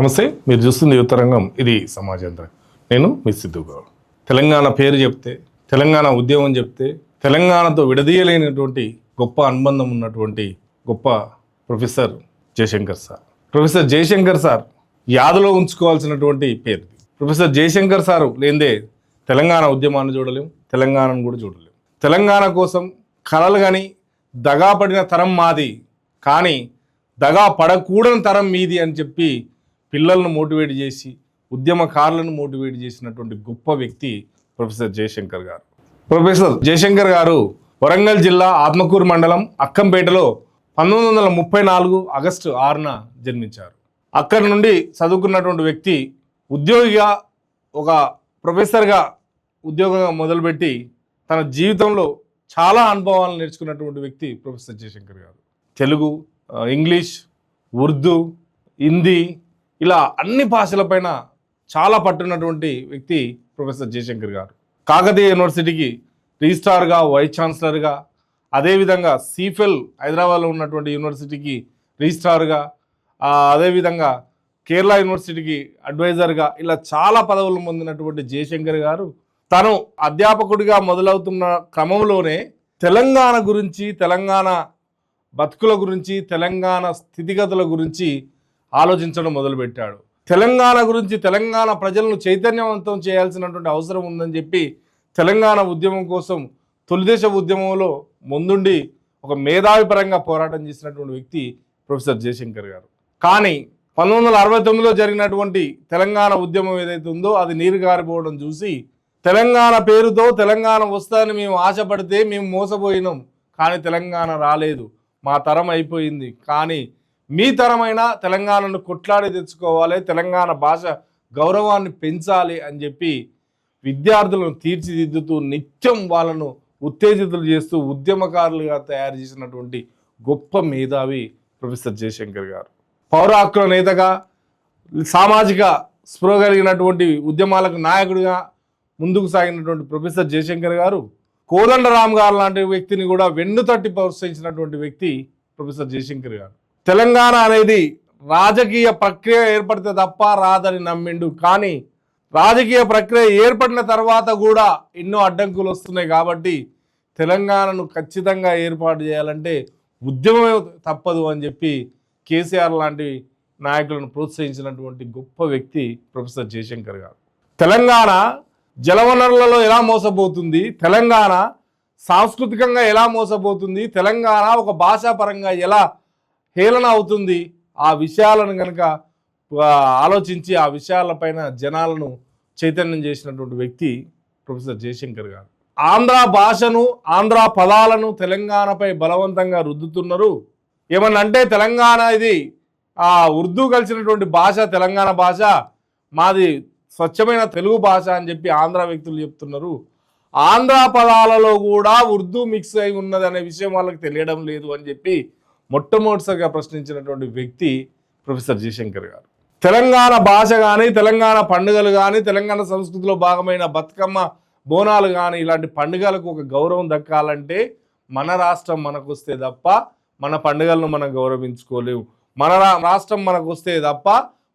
నమస్తే, మీరు చూస్తుంది యువతరంగం. ఇది సమాజేంద్ర. నేను మీ సిద్ధు గౌడ్. తెలంగాణ పేరు చెప్తే, తెలంగాణ ఉద్యమం చెప్తే, తెలంగాణతో విడదీయలేనటువంటి గొప్ప అనుబంధం ఉన్నటువంటి గొప్ప professor Jayashankar sir. Professor Jayashankar sir యాదలో ఉంచుకోవాల్సినటువంటి పేరు. ప్రొఫెసర్ జయశంకర్ సారు లేదే తెలంగాణ ఉద్యమాన్ని చూడలేము, తెలంగాణను కూడా చూడలేము. తెలంగాణ కోసం కలలు కానీ దగా పడిన తరం మాది, కానీ దగా పడకూడని తరం మీది అని చెప్పి పిల్లలను మోటివేట్ చేసి, ఉద్యమకారులను మోటివేట్ చేసినటువంటి గొప్ప వ్యక్తి ప్రొఫెసర్ జయశంకర్ గారు. ప్రొఫెసర్ జయశంకర్ గారు వరంగల్ జిల్లా ఆత్మకూరు మండలం అక్కంపేటలో 1934 ఆగస్టు 6న జన్మించారు. అక్కడి నుండి చదువుకున్నటువంటి వ్యక్తి ఉద్యోగిగా, ఒక ప్రొఫెసర్గా ఉద్యోగంగా మొదలుపెట్టి తన జీవితంలో చాలా అనుభవాలను నేర్చుకున్నటువంటి వ్యక్తి ప్రొఫెసర్ జయశంకర్ గారు. తెలుగు, ఇంగ్లీష్, ఉర్దూ, హిందీ ఇలా అన్ని భాషలపైన చాలా పట్టున్నటువంటి వ్యక్తి ప్రొఫెసర్ జయశంకర్ గారు. కాకతీయ యూనివర్సిటీకి రిజిస్ట్రార్గా, వైస్ ఛాన్సలర్గా, అదేవిధంగా సిఫెల్ హైదరాబాద్లో ఉన్నటువంటి యూనివర్సిటీకి రిజిస్ట్రార్గా, అదేవిధంగా కేరళ యూనివర్సిటీకి అడ్వైజర్గా, ఇలా చాలా పదవులు పొందినటువంటి జయశంకర్ గారు తను అధ్యాపకుడిగా మొదలవుతున్న క్రమంలోనే తెలంగాణ గురించి, తెలంగాణ బతుకుల గురించి, తెలంగాణ స్థితిగతుల గురించి ఆలోచించడం మొదలుపెట్టాడు. తెలంగాణ గురించి, తెలంగాణ ప్రజలను చైతన్యవంతం చేయాల్సినటువంటి అవసరం ఉందని చెప్పి తెలంగాణ ఉద్యమం కోసం తొలిదేశ ఉద్యమంలో ముందుండి ఒక మేధావి పరంగా పోరాటం చేసినటువంటి వ్యక్తి ప్రొఫెసర్ జయశంకర్ గారు. కానీ 1969లో జరిగినటువంటి తెలంగాణ ఉద్యమం ఏదైతే ఉందో అది నీరు గారిపోవడం చూసి, తెలంగాణ పేరుతో తెలంగాణ వస్తుందని మేము ఆశపడితే మేము మోసపోయినాం, కానీ తెలంగాణ రాలేదు, మా తరం అయిపోయింది, కానీ మీ తరమైనా తెలంగాణను కొట్లాడి తెచ్చుకోవాలి, తెలంగాణ భాష గౌరవాన్ని పెంచాలి అని చెప్పి విద్యార్థులను తీర్చిదిద్దుతూ నిత్యం వాళ్ళను ఉత్తేజితులు చేస్తూ ఉద్యమకారులుగా తయారు చేసినటువంటి గొప్ప మేధావి ప్రొఫెసర్ జయశంకర్ గారు. పౌర హక్కుల నేతగా, సామాజిక స్పృహ కలిగినటువంటి ఉద్యమాలకు నాయకుడిగా ముందుకు సాగినటువంటి ప్రొఫెసర్ జయశంకర్ గారు కోదండరామ్ గారు లాంటి వ్యక్తిని కూడా వెన్నుతట్టి ప్రోత్సహించినటువంటి వ్యక్తి ప్రొఫెసర్ జయశంకర్ గారు. తెలంగాణ అనేది రాజకీయ ప్రక్రియ ఏర్పడితే తప్ప రాదని నమ్మిండు, కానీ రాజకీయ ప్రక్రియ ఏర్పడిన తర్వాత కూడా ఎన్నో అడ్డంకులు వస్తున్నాయి, కాబట్టి తెలంగాణను ఖచ్చితంగా ఏర్పాటు చేయాలంటే ఉద్యమమే తప్పదు అని చెప్పి కేసీఆర్ లాంటి నాయకులను ప్రోత్సహించినటువంటి గొప్ప వ్యక్తి ప్రొఫెసర్ జయశంకర్ గారు. తెలంగాణ జలవనరులలో ఎలా మోసపోతుంది, తెలంగాణ సాంస్కృతికంగా ఎలా మోసపోతుంది, తెలంగాణ ఒక భాషాపరంగా ఎలా హేళన అవుతుంది, ఆ విషయాలను కనుక ఆలోచించి ఆ విషయాలపైన జనాలను చైతన్యం చేసినటువంటి వ్యక్తి ప్రొఫెసర్ జయశంకర్ గారు. ఆంధ్ర భాషను, ఆంధ్ర పదాలను తెలంగాణపై బలవంతంగా రుద్దుతున్నారు. ఏమన్నంటే తెలంగాణ ఇది ఉర్దూ కలిసినటువంటి భాష, తెలంగాణ భాష మాది స్వచ్ఛమైన తెలుగు భాష అని చెప్పి ఆంధ్ర వ్యక్తులు చెప్తున్నారు. ఆంధ్ర పదాలలో కూడా ఉర్దూ మిక్స్ అయి ఉన్నది అనే విషయం వాళ్ళకి తెలియడం లేదు అని చెప్పి మొట్టమొదటిసారిగా ప్రశ్నించినటువంటి వ్యక్తి ప్రొఫెసర్ జయశంకర్ గారు. తెలంగాణ భాష కానీ, తెలంగాణ పండుగలు కానీ, తెలంగాణ సంస్కృతిలో భాగమైన బతుకమ్మ, బోనాలు కానీ ఇలాంటి పండుగలకు ఒక గౌరవం దక్కాలంటే మన రాష్ట్రం మనకు వస్తే తప్ప మన పండుగలను మనం గౌరవించుకోలేము, మన రాష్ట్రం మనకు వస్తే తప్ప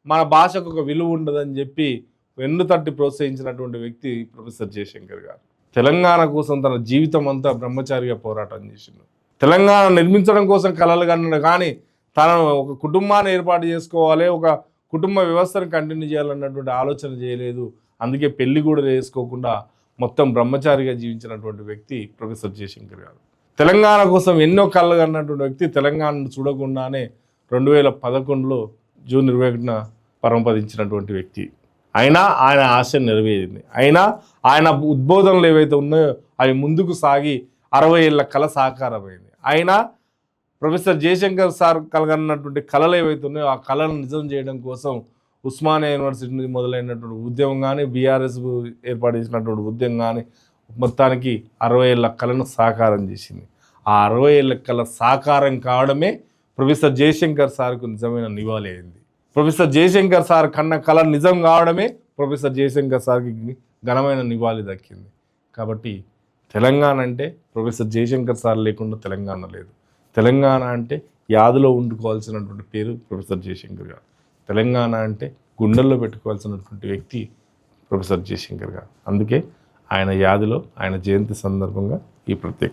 మన భాషకు ఒక విలువ ఉండదని చెప్పి వెన్నుతట్టి ప్రోత్సహించినటువంటి వ్యక్తి ప్రొఫెసర్ జయశంకర్ గారు. తెలంగాణ కోసం తన జీవితం అంతా బ్రహ్మచారిగా పోరాటం చేసిండు. తెలంగాణ నిర్మించడం కోసం కలలు కన్నాడు, కానీ తను ఒక కుటుంబాన్ని ఏర్పాటు చేసుకోవాలి, ఒక కుటుంబ వ్యవస్థను కంటిన్యూ చేయాలన్నటువంటి ఆలోచన చేయలేదు. అందుకే పెళ్లి కూడా చేసుకోకుండా మొత్తం బ్రహ్మచారిగా జీవించినటువంటి వ్యక్తి ప్రొఫెసర్ జయశంకర్ గారు. తెలంగాణ కోసం ఎన్నో కళ్ళు కన్నటువంటి వ్యక్తి తెలంగాణను చూడకుండానే 2011లో జూన్ 21న పరమపదించినటువంటి వ్యక్తి. అయినా ఆయన ఆశ నెరవేరింది. అయినా ఆయన ఉద్బోధనలు ఏవైతే ఉన్నాయో అవి ముందుకు సాగి 60 ఏళ్ళ కళ సాకారమైంది. అయినా ప్రొఫెసర్ జయశంకర్ సార్ కలగన్నటువంటి కళలు ఏవైతే ఉన్నాయో ఆ కళలను నిజం చేయడం కోసం ఉస్మానియా యూనివర్సిటీ నుంచి మొదలైనటువంటి ఉద్యమం కానీ, బీఆర్ఎస్ ఏర్పాటు చేసినటువంటి ఉద్యమం కానీ మొత్తానికి 60 ఏళ్ళ కళను సాకారం చేసింది. ఆ 60 ఏళ్ళ కళ సాకారం కావడమే ప్రొఫెసర్ జయశంకర్ సార్కు నిజమైన నివాళి అయింది. ప్రొఫెసర్ జయశంకర్ సార్ కన్న కళ నిజం కావడమే ప్రొఫెసర్ జయశంకర్ సార్కి ఘనమైన నివాళి దక్కింది. కాబట్టి తెలంగాణ అంటే ప్రొఫెసర్ జయశంకర్ సార్ లేకుండా తెలంగాణ లేదు. తెలంగాణ అంటే యాదలో ఉండుకోవాల్సినటువంటి పేరు ప్రొఫెసర్ జయశంకర్ గారు. తెలంగాణ అంటే గుండెల్లో పెట్టుకోవాల్సినటువంటి వ్యక్తి ప్రొఫెసర్ జయశంకర్ గారు. అందుకే ఆయన యాదిలో ఆయన జయంతి సందర్భంగా ఈ ప్రత్యేక